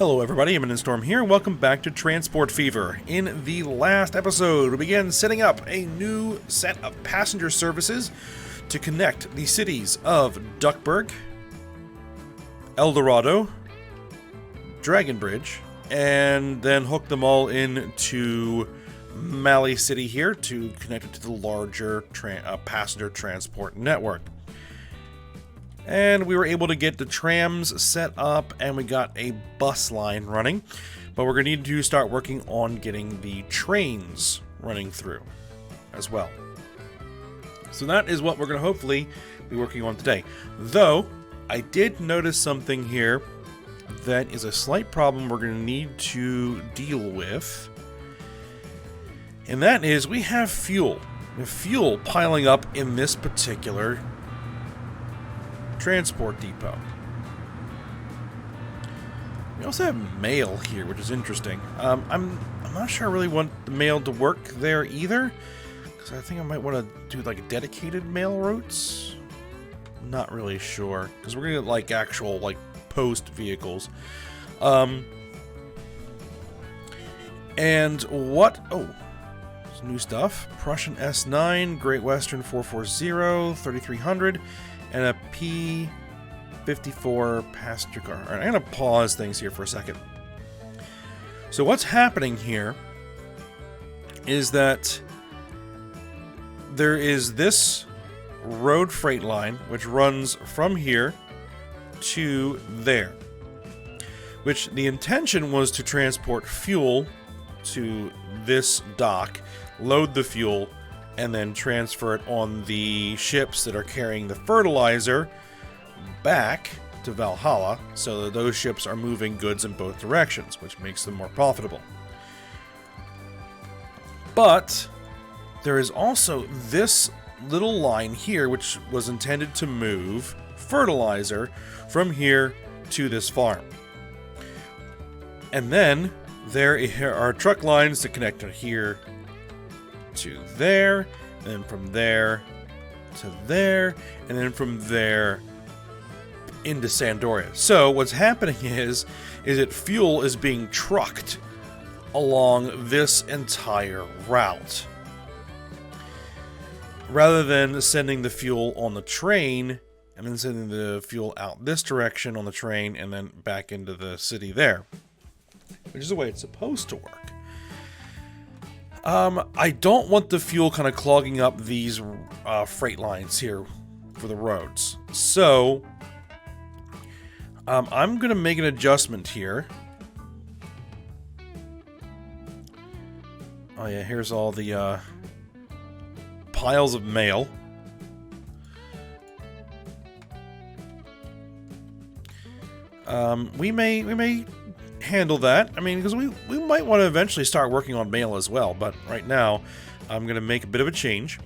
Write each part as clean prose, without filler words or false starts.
Hello everybody, I'm Storm here, and welcome back to Transport Fever. In the last episode, we began setting up a new set of passenger services to connect the cities of Duckburg, El Dorado, Dragonbridge, and then hook them all into Mali City here to connect it to the larger passenger transport network. And we were able to get the trams set up, and we got a bus line running. But we're going to need to start working on getting the trains running through as well. So that is what we're going to hopefully be working on today. Though, I did notice something here that is a slight problem we're going to need to deal with. And that is, we have fuel. We have fuel piling up in this particular transport depot. We also have mail here, which is interesting. I'm not sure I really want the mail to work there either, because I think I might want to do like dedicated mail routes. Not really sure, because we're gonna get like actual like post vehicles. And what? Oh, some new stuff. Prussian S9, Great Western 440, 3300. And a P54 passenger car. Alright, I'm going to pause things here for a second. So what's happening here is that there is this road freight line which runs from here to there. Which the intention was to transport fuel to this dock, load the fuel, and then transfer it on the ships that are carrying the fertilizer back to Valhalla, so that those ships are moving goods in both directions, which makes them more profitable. But there is also this little line here, which was intended to move fertilizer from here to this farm. And then there are truck lines to connect to here to there, and then from there to there, and then from there into Sandoria. So what's happening is that fuel is being trucked along this entire route, rather than sending the fuel on the train and then sending the fuel out this direction on the train and then back into the city there, which is the way it's supposed to work. I don't want the fuel kind of clogging up these freight lines here for the roads. So, I'm going to make an adjustment here. Oh yeah, here's all the piles of mail. We may handle that. I mean, because we might want to eventually start working on mail as well, but right now I'm going to make a bit of a change.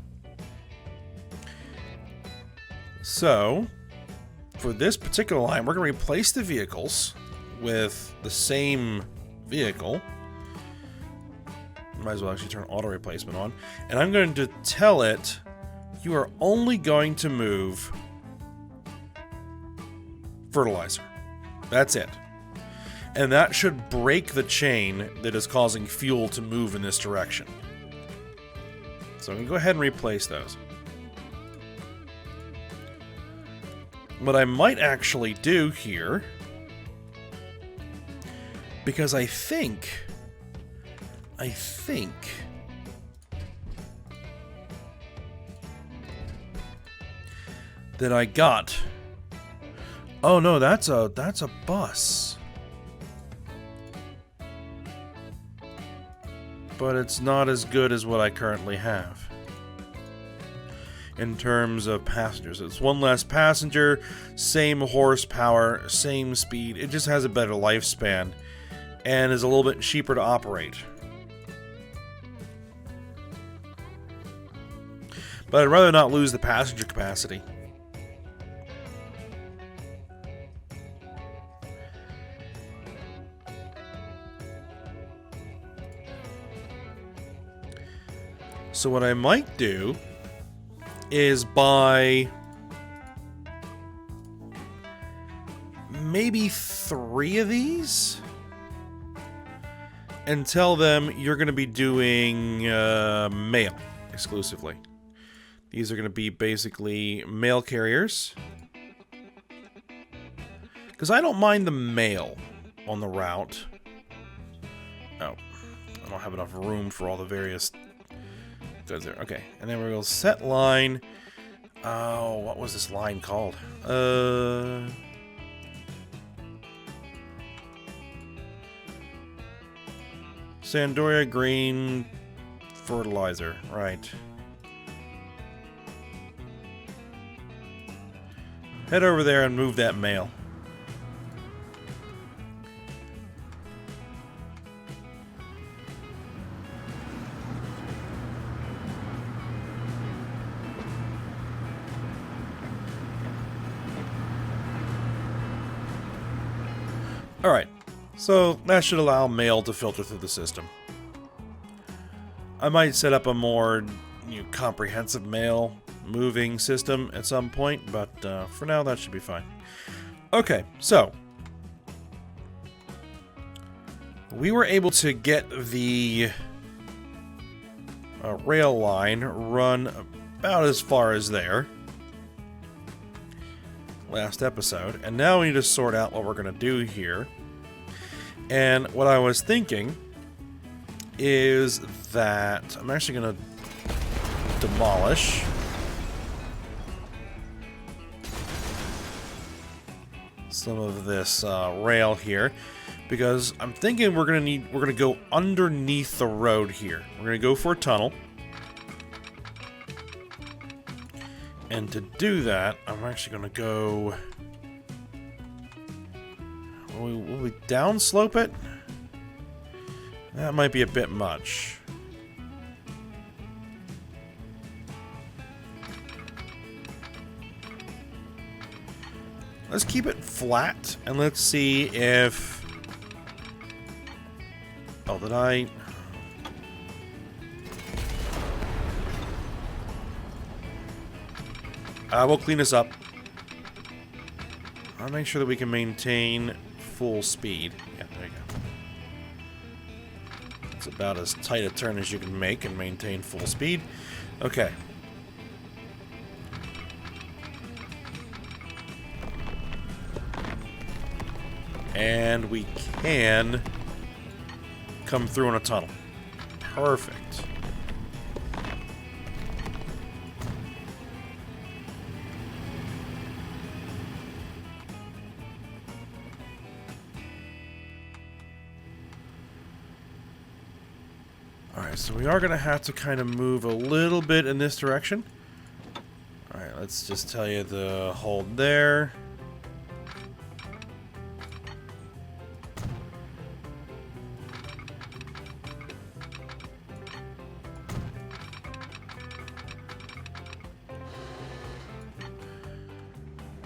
So, for this particular line, we're going to replace the vehicles with the same vehicle. Might as well actually turn auto replacement on. And I'm going to tell it, you are only going to move fertilizer. That's it. And that should break the chain that is causing fuel to move in this direction. So I'm going to go ahead and replace those. What I might actually do here, because I think that I got... Oh no, that's a bus. But it's not as good as what I currently have in terms of passengers. It's one less passenger, same horsepower, same speed. It just has a better lifespan and is a little bit cheaper to operate. But I'd rather not lose the passenger capacity. So what I might do is buy maybe 3 of these and tell them you're going to be doing mail exclusively. These are going to be basically mail carriers. Because I don't mind the mail on the route. Oh, I don't have enough room for all the various goods there. Okay, and then we're going to set line. Oh, what was this line called? Sandoria Green Fertilizer, right. Head over there and move that mail. Alright, so that should allow mail to filter through the system. I might set up a more comprehensive mail moving system at some point, but for now that should be fine. Okay, so we were able to get the rail line run about as far as there last episode, and now we need to sort out what we're going to do here. And what I was thinking is that I'm actually going to demolish some of this rail here, because I'm thinking we're gonna go underneath the road here. We're gonna go for a tunnel, and to do that, I'm actually gonna go. Will we downslope it? That might be a bit much. Let's keep it flat, and let's see if... Oh, did I... we'll clean this up. I'll make sure that we can maintain full speed. Yeah, there you go. It's about as tight a turn as you can make and maintain full speed. Okay. And we can come through in a tunnel. Perfect. Alright, so we are going to have to kind of move a little bit in this direction. Alright, let's just tell you to hold there.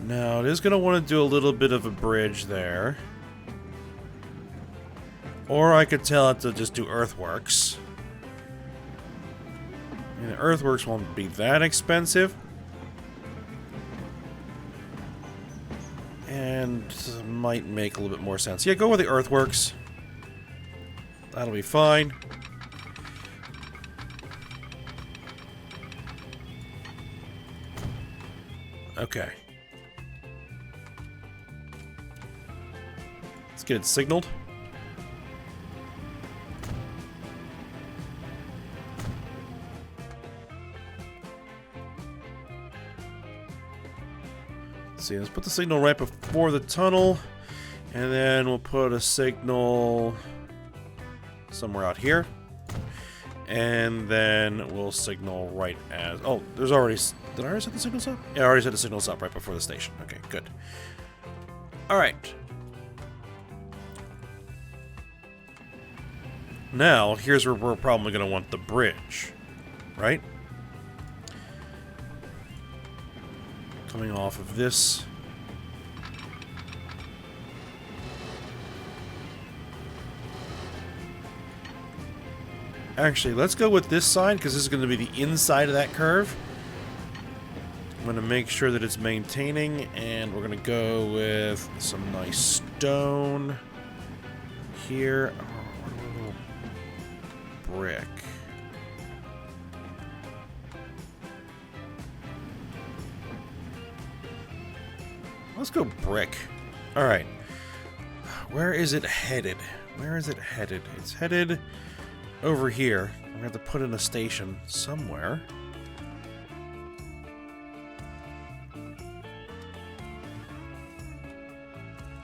Now, it is going to want to do a little bit of a bridge there. Or I could tell it to just do earthworks. I mean, the earthworks won't be that expensive. And might make a little bit more sense. Yeah, go with the earthworks. That'll be fine. Okay. Let's get it signaled. Let's see, let's put the signal right before the tunnel, and then we'll put a signal somewhere out here, and then we'll signal right as... Oh, there's already... Did I already set the signals up? Yeah, I already set the signals up right before the station. Okay, good. Alright. Now, here's where we're probably going to want the bridge, right? Coming off of this. Actually, let's go with this side, because this is going to be the inside of that curve. I'm going to make sure that it's maintaining, and we're going to go with some nice stone here. brick? Let's go brick. Alright. Where is it headed? Where is it headed? It's headed over here. I'm going to have to put in a station somewhere.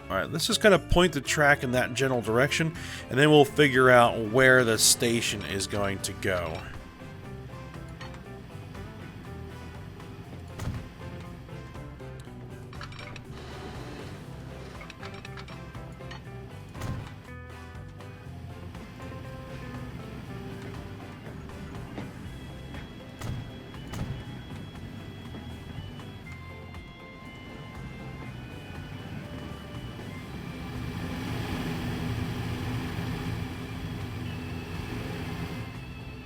Alright, let's just kind of point the track in that general direction, and then we'll figure out where the station is going to go.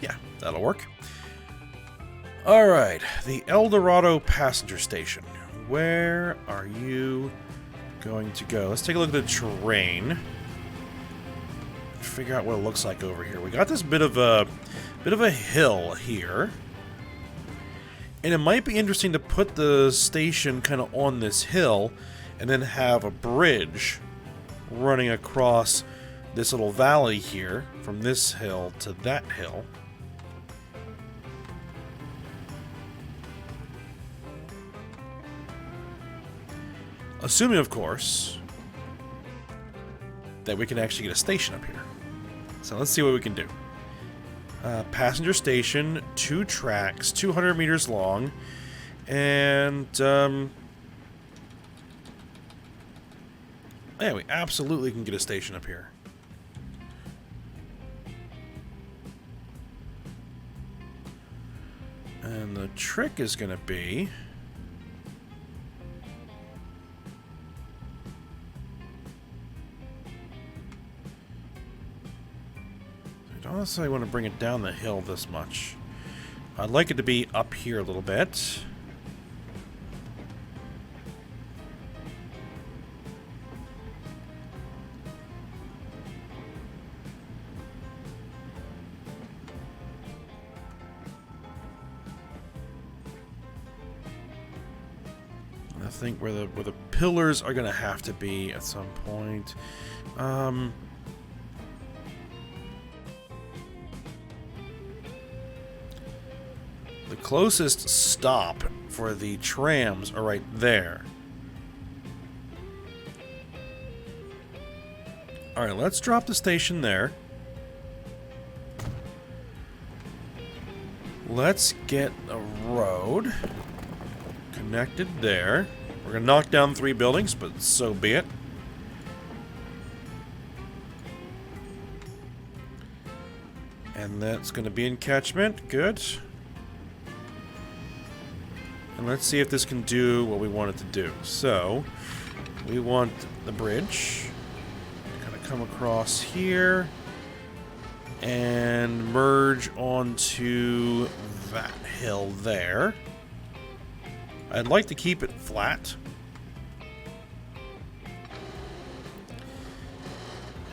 Yeah, that'll work. Alright, the El Dorado passenger station. Where are you going to go? Let's take a look at the terrain. Figure out what it looks like over here. We got this bit of a hill here. And it might be interesting to put the station kind of on this hill and then have a bridge running across this little valley here from this hill to that hill. Assuming, of course, that we can actually get a station up here. So let's see what we can do. Passenger station, 2 tracks, 200 meters long, and yeah, we absolutely can get a station up here. And the trick is going to be... I don't necessarily want to bring it down the hill this much. I'd like it to be up here a little bit. I think where the pillars are going to have to be at some point. The closest stop for the trams are right there. Alright, let's drop the station there. Let's get a road connected there. We're going to knock down 3 buildings, but so be it. And that's going to be in catchment. Good. And let's see if this can do what we want it to do. So, we want the bridge to kind of come across here and merge onto that hill there. I'd like to keep it flat.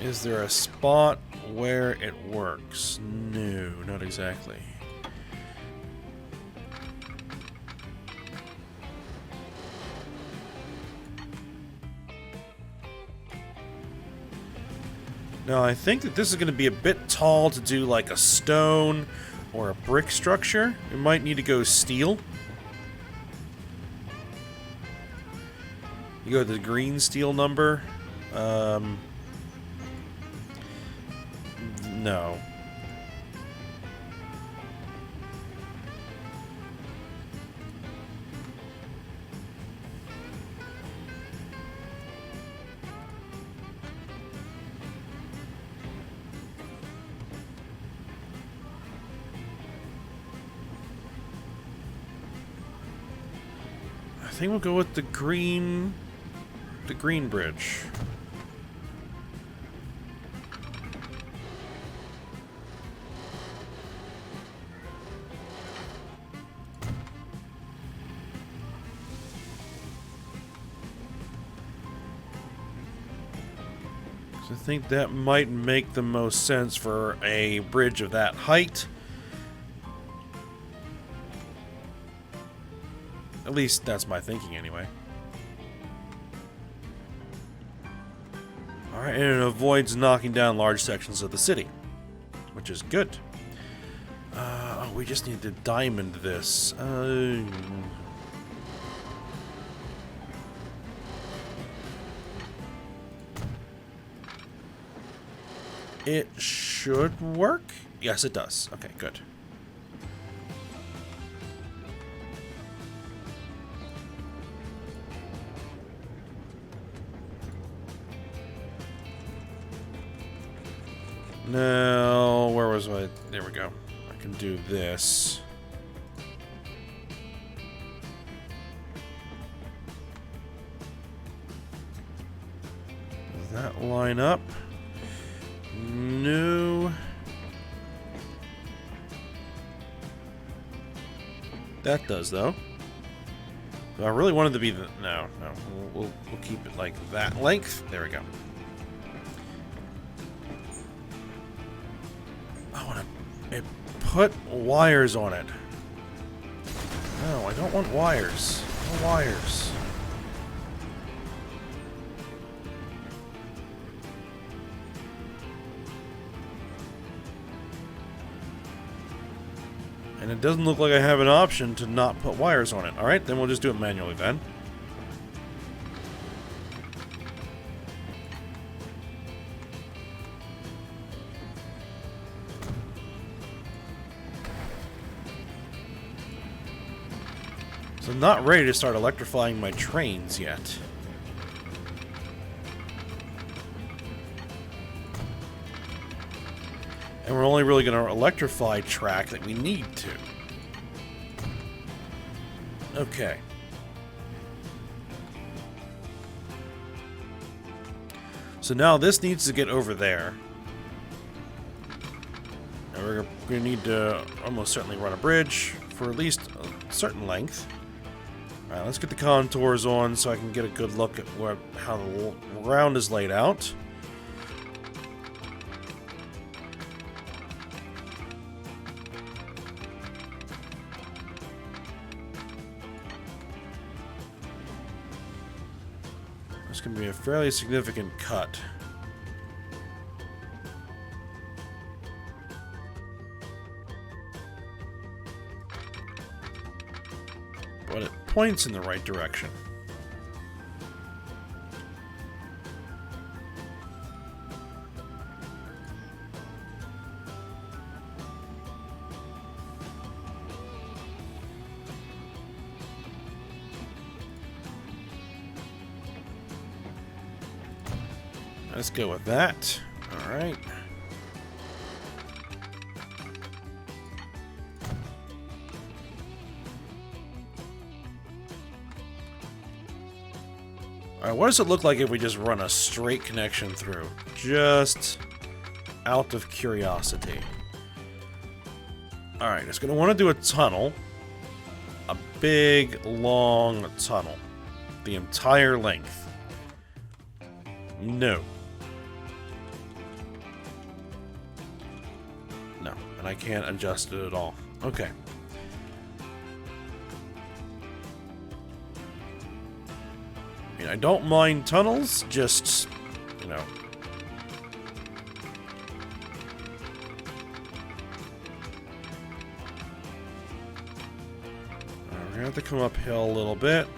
Is there a spot where it works? No, not exactly. Now, I think that this is going to be a bit tall to do like a stone or a brick structure. We might need to go steel. You go to the green steel number. No. I think we'll go with the green bridge. So I think that might make the most sense for a bridge of that height. At least that's my thinking anyway. Alright, and it avoids knocking down large sections of the city, which is good. Oh, we just need to diamond this. It should work? Yes, it does. Okay, good. Now, where was I? There we go. I can do this. Does that line up? No. That does, though. I really wanted to be the... No. We'll keep it like that length. There we go. I want to put wires on it. No, I don't want wires. No wires. And it doesn't look like I have an option to not put wires on it. Alright, then we'll just do it manually then. So I'm not ready to start electrifying my trains yet. And we're only really going to electrify track that we need to. Okay. So now this needs to get over there. And we're going to need to almost certainly run a bridge for at least a certain length. Alright, let's get the contours on so I can get a good look at how the ground is laid out. It's going to be a fairly significant cut. But it points in the right direction. Let's go with that. All right. All right, what does it look like if we just run a straight connection through? Just out of curiosity. All right, it's going to want to do a tunnel. A big, long tunnel. The entire length. No. No, and I can't adjust it at all. Okay. I mean, I don't mind tunnels, just, you know. We're gonna have to come uphill a little bit.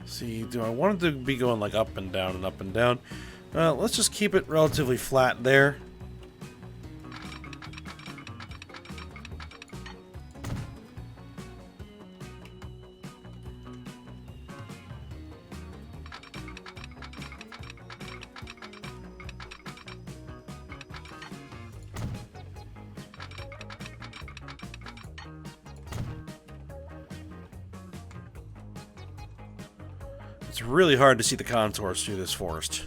See, do I want it to be going like up and down and up and down? Let's just keep it relatively flat there. It's really hard to see the contours through this forest.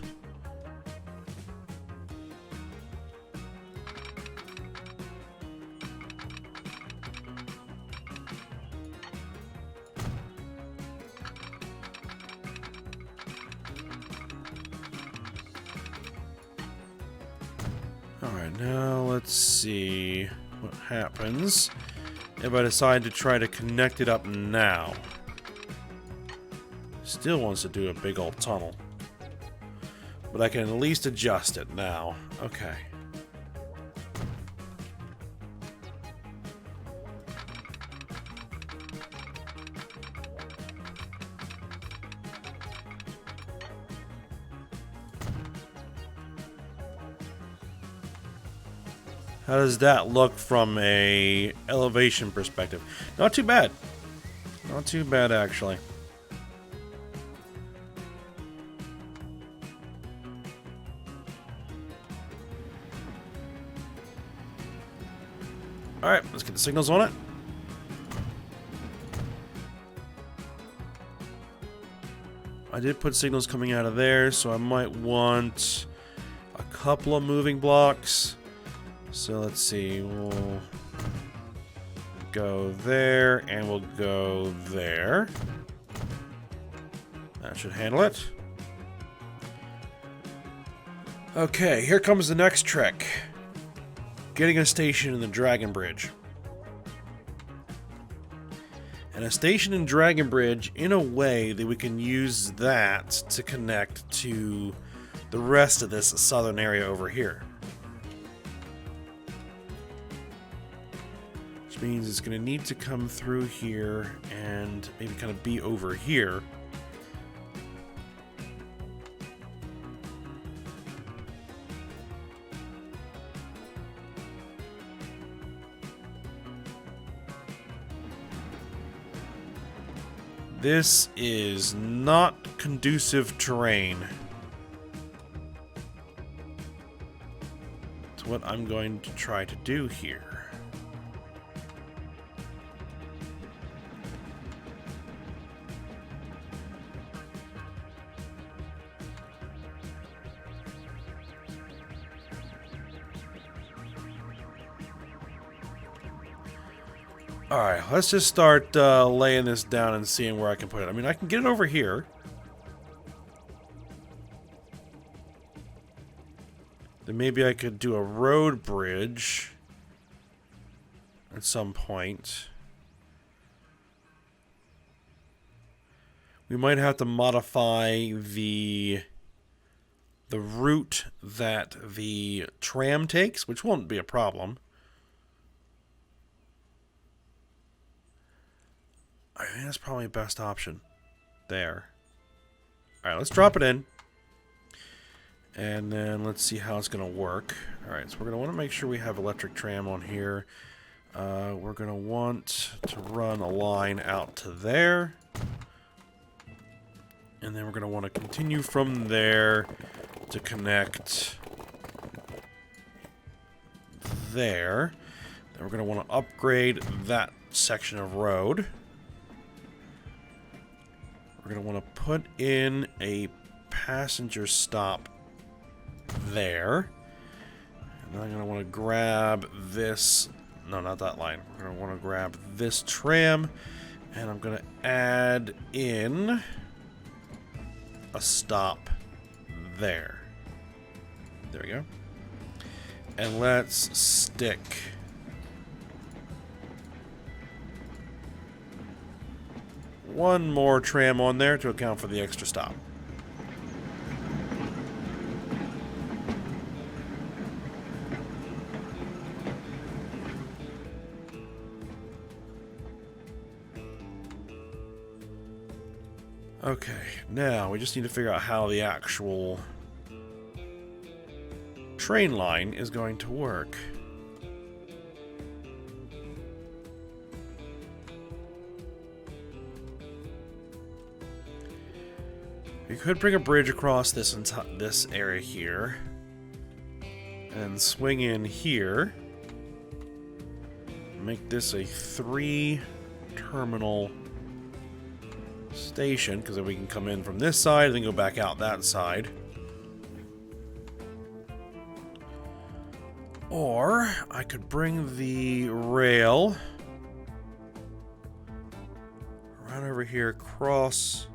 Alright, now let's see what happens if I decide to try to connect it up now. Still wants to do a big old tunnel. But I can at least adjust it now. Okay. How does that look from a elevation perspective? Not too bad. Not too bad, actually. Alright, let's get the signals on it. I did put signals coming out of there, so I might want a couple of moving blocks. So let's see, we'll go there, and we'll go there. That should handle it. Okay, here comes the next trick. Getting a station in the Dragon Bridge. And a station in Dragon Bridge in a way that we can use that to connect to the rest of this southern area over here. Which means it's going to need to come through here and maybe kind of be over here. This is not conducive terrain. It's what I'm going to try to do here. Alright, let's just start laying this down and seeing where I can put it. I mean, I can get it over here. Then maybe I could do a road bridge at some point. We might have to modify the route that the tram takes, which won't be a problem. I think that's probably the best option. There. Alright, let's drop it in. And then let's see how it's going to work. Alright, so we're going to want to make sure we have electric tram on here. We're going to want to run a line out to there. And then we're going to want to continue from there to connect there. Then we're going to want to upgrade that section of road. We're going to want to put in a passenger stop there. And then I'm going to want to grab this. No, not that line. We're going to want to grab this tram. And I'm going to add in a stop there. There we go. And let's stick one more tram on there to account for the extra stop. Okay, now we just need to figure out how the actual train line is going to work. We could bring a bridge across this area here and swing in here. Make this a 3-terminal station, because then we can come in from this side and then go back out that side. Or I could bring the rail right over here across.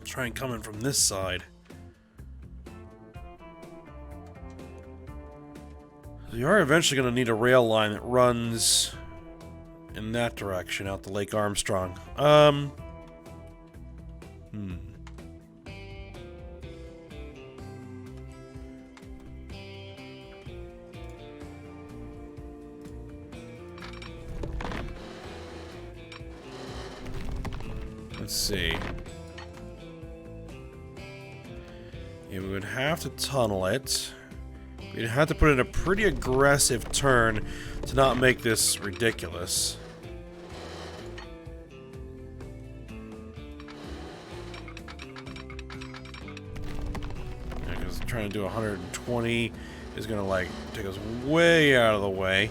Try and come in from this side. So you are eventually going to need a rail line that runs in that direction out to Lake Armstrong. Let's see. Yeah, we would have to tunnel it. We'd have to put in a pretty aggressive turn to not make this ridiculous. Yeah, because trying to do 120 is going to, like, take us way out of the way.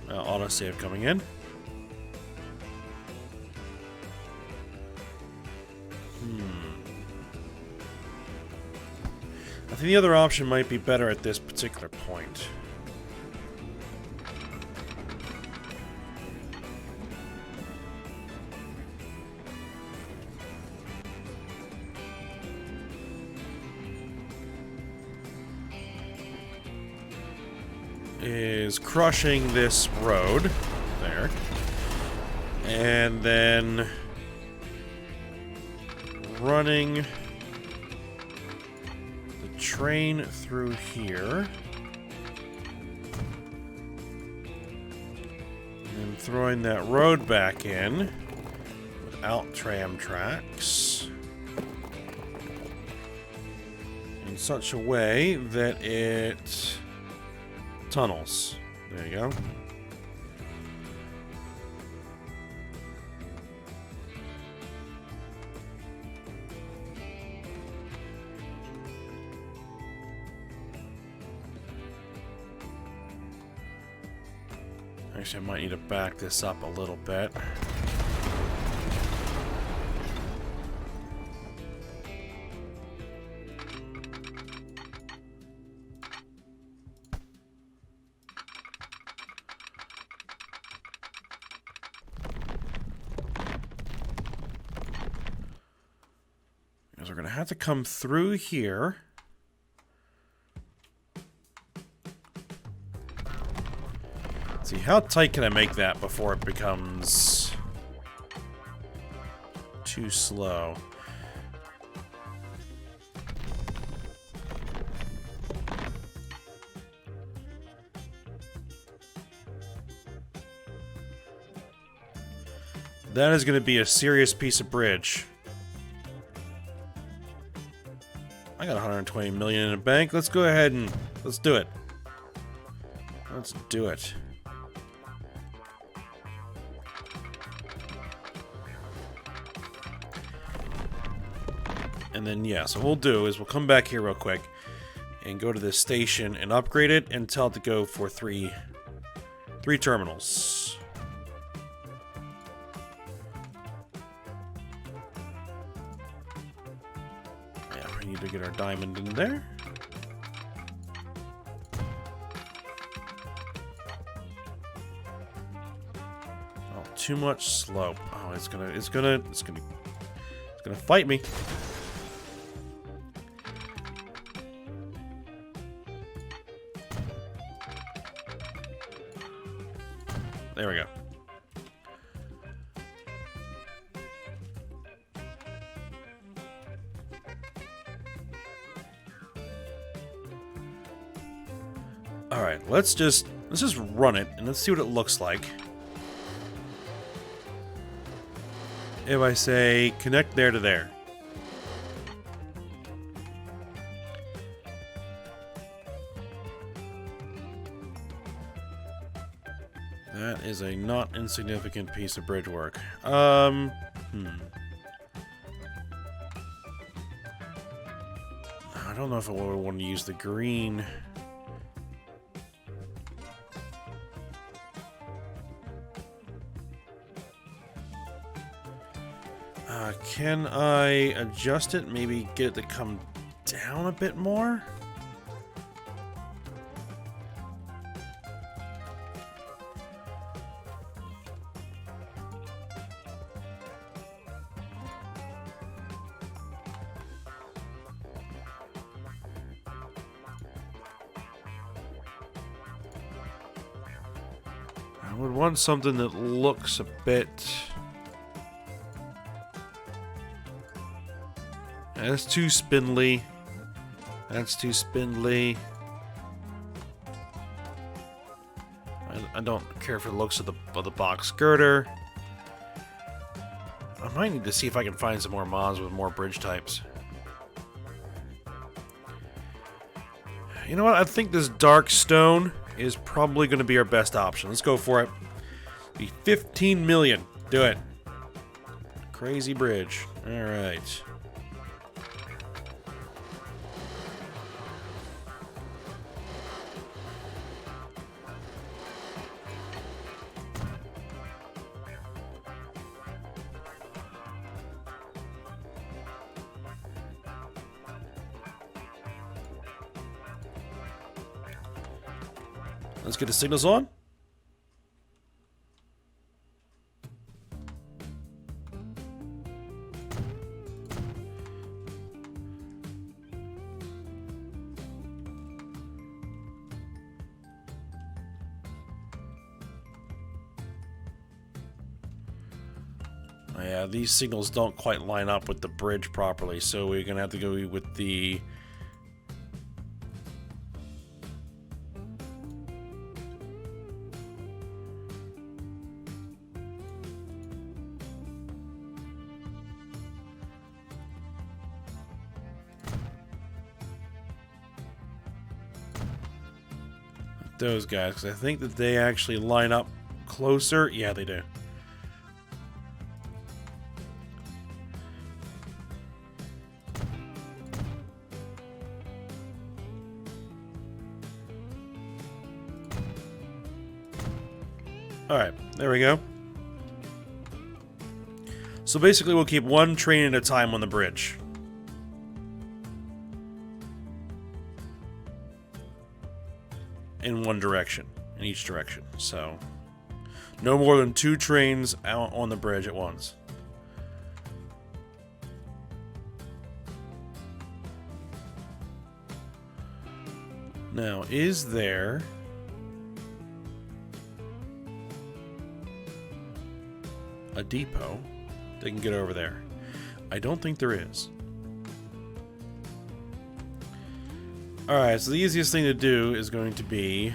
Autosave coming in. I think the other option might be better at this particular point. Is crushing this road there, and then running the train through here, and throwing that road back in without tram tracks in such a way that it tunnels. There you go. Actually, I might need to back this up a little bit. We're going to have to come through here. Let's see, how tight can I make that before it becomes too slow? That is going to be a serious piece of bridge. I got 120 million in the bank. Let's go ahead and let's do it. Let's do it. And then, yeah, so what we'll do is we'll come back here real quick and go to this station and upgrade it and tell it to go for three terminals. We need to get our diamond in there. Oh, too much slope. Oh, it's gonna fight me. There we go. Alright, let's just run it and let's see what it looks like. If I say connect there to there. That is a not insignificant piece of bridge work. I don't know if I would want to use the green. Can I adjust it? Maybe get it to come down a bit more? I would want something that looks a bit... That's too spindly. That's too spindly. I don't care for the looks of the box girder. I might need to see if I can find some more mods with more bridge types. You know what? I think this dark stone is probably going to be our best option. Let's go for it. Be 15 million. Do it. Crazy bridge. All right. Let's get the signals on. Yeah, these signals don't quite line up with the bridge properly, so we're gonna have to go with the... those guys, because I think that they actually line up closer. Yeah, they do. Alright, there we go. So basically we'll keep one train at a time on the bridge. In one direction, in each direction. So, no more than 2 trains out on the bridge at once. Now, is there... a depot that can get over there? I don't think there is. Alright, so the easiest thing to do is going to be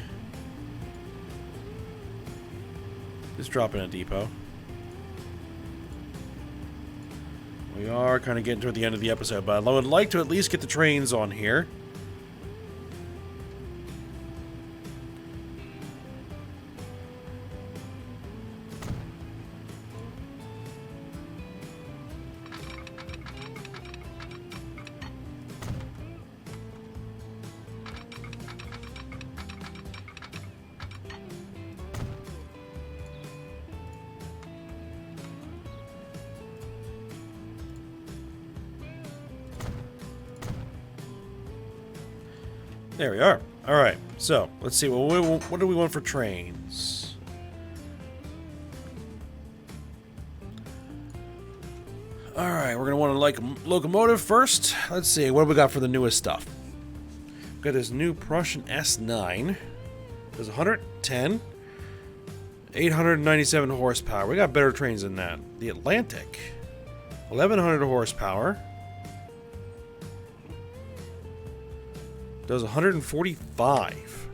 just drop in a depot. We are kind of getting toward the end of the episode, but I would like to at least get the trains on here. There we are. Alright, so, let's see. What do we want for trains? Alright, we're going to want to like locomotive first. Let's see, what do we got for the newest stuff? We've got this new Prussian S9. There's 110. 897 horsepower. We got better trains than that. The Atlantic. 1100 horsepower. Does 145.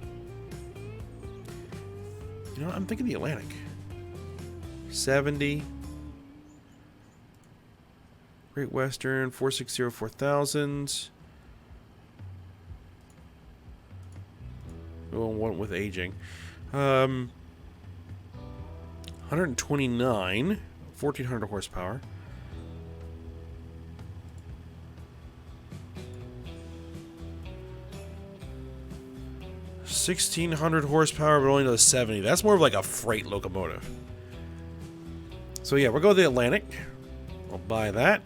You know what? I'm thinking the Atlantic. 70. Great Western, 460, 4000. We'll want with aging. 129, 1,400 horsepower. $1,600 horsepower, but only does 70. That's more of like a freight locomotive. So yeah, we'll go to the Atlantic. We'll buy that.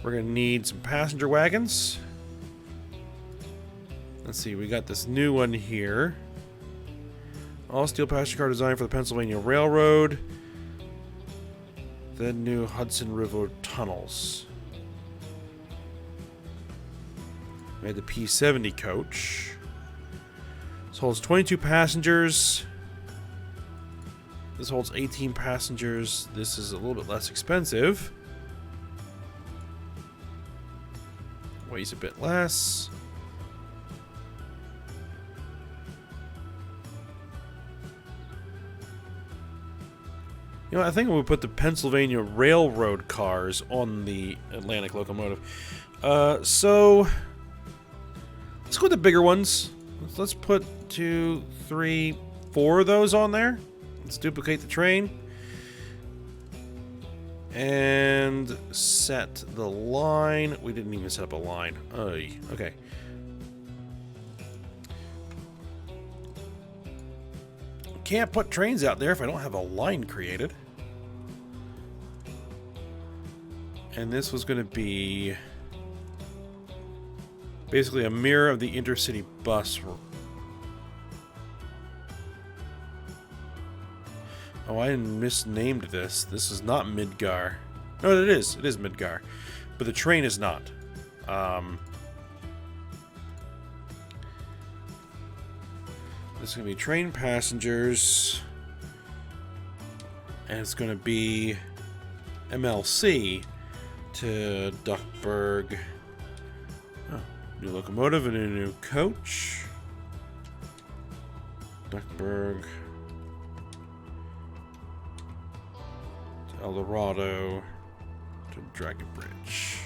We're gonna need some passenger wagons. Let's see, we got this new one here. All steel passenger car designed for the Pennsylvania Railroad. The new Hudson River tunnels. We had the P70 coach. This holds 22 passengers. This holds 18 passengers. This is a little bit less expensive. Weighs a bit less. You know, I think we'll put the Pennsylvania Railroad cars on the Atlantic locomotive. So let's go with the bigger ones. Let's put 2, 3, 4 of those on there. Let's duplicate the train. And set the line. We didn't even set up a line. Okay. Can't put trains out there if I don't have a line created. And this was going to be basically a mirror of the intercity bus. Oh, I misnamed this. This is not Midgar. No, it is. It is Midgar. But the train is not. This is going to be train passengers. And it's going to be MLC to Duckburg. Oh, new locomotive and a new coach. Duckburg. To El Dorado. To Dragon Bridge.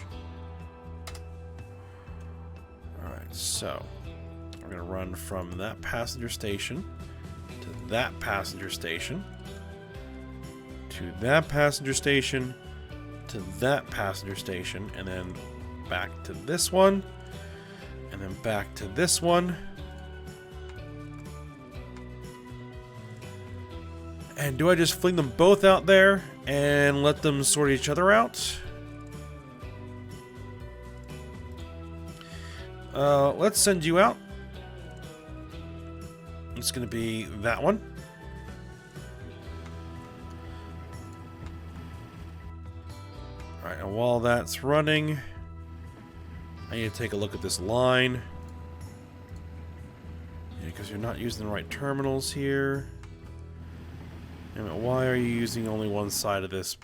Alright, so we're going to run from that passenger station to that passenger station to that passenger station to that passenger station, and then back to this one, and then back to this one. And do I just fling them both out there and let them sort each other out? Let's send you out. It's going to be that one. Alright, and while that's running, I need to take a look at this line. Yeah, because you're not using the right terminals here. And why are you using only one side of this?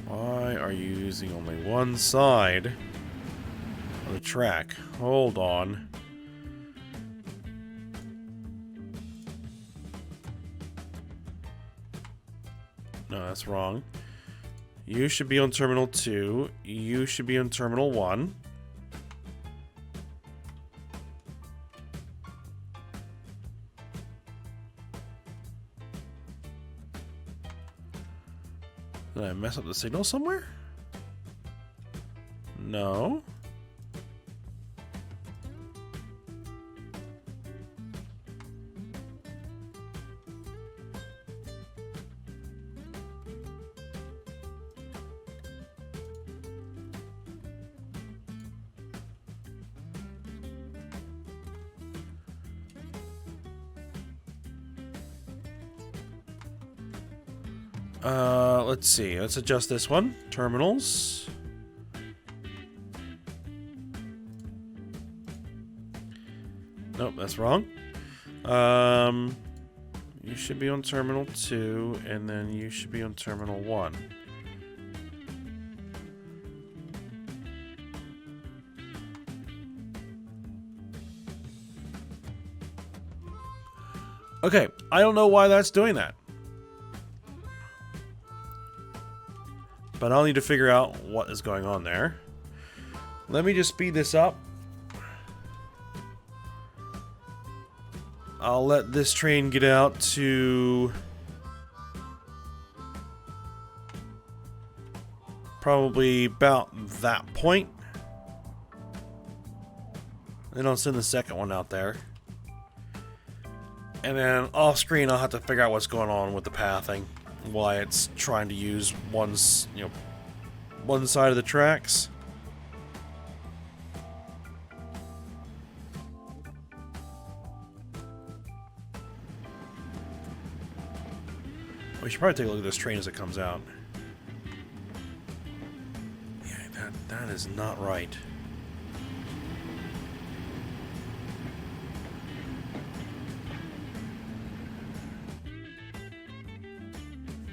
Why are you using only one side of the track? Hold on. No, that's wrong. You should be on Terminal 2. You should be on Terminal 1. Did I mess up the signal somewhere? No. Let's see. Let's adjust this one. Terminals. Nope, that's wrong. You should be on Terminal 2, and then you should be on Terminal 1. Okay, I don't know why that's doing that. But I'll need to figure out what is going on there. Let me just speed this up. I'll let this train get out to probably about that point. Then I'll send the second one out there. And then off screen I'll have to figure out what's going on with the pathing. Why it's trying to use one side of the tracks. We should probably take a look at this train as it comes out. Yeah, that is not right.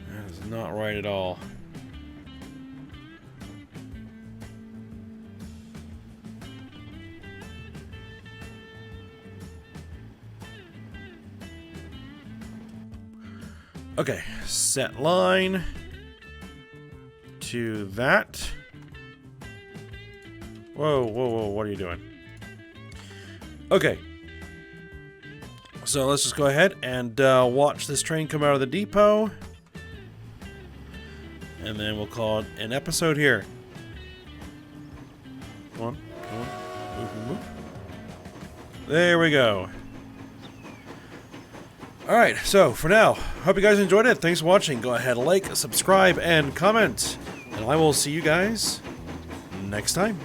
That is not right at all. Okay, set line to that. Whoa, whoa, whoa, what are you doing? Okay. So let's just go ahead and watch this train come out of the depot. And then we'll call it an episode here. Come on, come on. Move, move. There we go. Alright, so for now, hope you guys enjoyed it. Thanks for watching. Go ahead, like, subscribe, and comment. And I will see you guys next time.